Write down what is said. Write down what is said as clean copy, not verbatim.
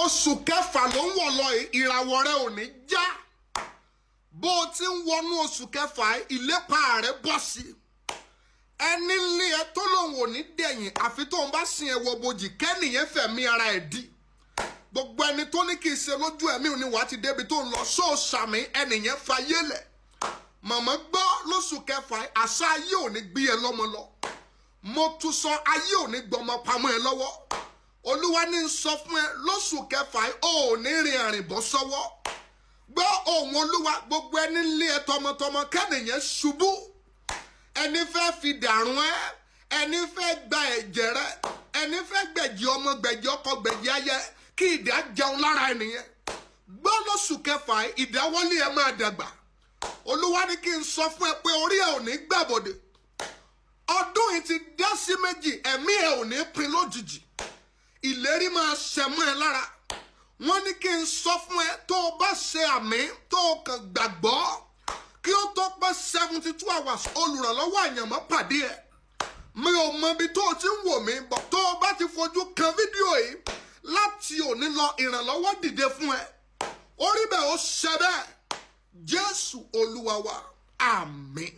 oṣù kẹfà ló ń wọ̀ lọ yìí, ìràwọ̀ rẹ ò ní já. Bó o ti ń wọnú oṣù kẹfà yìí, ìlépa rẹ bọ́ sí. Ẹni lé ẹ tó lòun ò ní dẹ̀yìn àfi tóun bá sin ẹ wọ bojì kẹ́nìyẹn fẹ̀mí ara ẹ̀ dí. Gbogbo ẹni tó ní kì í ṣe lójú ẹ̀mí ò ní wàá ti débi tó ń lọ sóòsàmì ẹnìyẹn fayé lẹ̀. Màmá gbọ́ lóṣù kẹfà yìí, àṣà ayé ò ní gbé ẹ lọ́mọ lọ. Mo tún sọ ayé ò ní gbọmọ pamọ́ ẹ lọ́wọ́. Olúwa ní ń sọ fún ẹ lóṣù kẹfà yìí, ò ní rin àrìn bọ́ sọ́wọ́. Gbọ́ ohùn Olúwa, gbogbo ẹni lé ẹ tọmọtọmọ kẹ́nìyàn ṣubú. Ẹni fẹ́ fi dàrún ẹ, ẹni fẹ́ gba ẹ̀jẹ̀ rẹ, ẹni fẹ́ gbẹ̀jì ọmọ, gbẹ̀jì ọkọ, gbẹ̀jì ayẹ, kí ìdá jẹun lára ẹnìyẹn. Gbọ́ lóṣù kẹfà yìí, ìdáwọ́lé ẹ máa dàgbà. Olúwa ní kí n sọ fún ẹ pé orí ẹ ò ní gbàbọ̀dè. Ọdún yìí ti dá sí méjì, ẹ̀mí ẹ ò ní pin lójijì. Ìlérí máa ṣẹ mọ́ ẹ lára. Wọ́n ní kí n sọ fún ẹ tó o bá ṣe àmì tó o kàn gbàgbọ́ kí ó tó pẹ́ 72 hours olùrànlọ́wọ́ àyànmọ́ pàdé ẹ. Mi ò mọ ibi tó o ti ń wò mí bọ̀ tó o bá ti fojú kan fídíò yìí láti òní lọ ìrànlọ́wọ́ dìde fún ẹ. Orí bẹ́ẹ̀ ó ṣẹ bẹ́ẹ̀. Jésù Olúwa wa, àmín.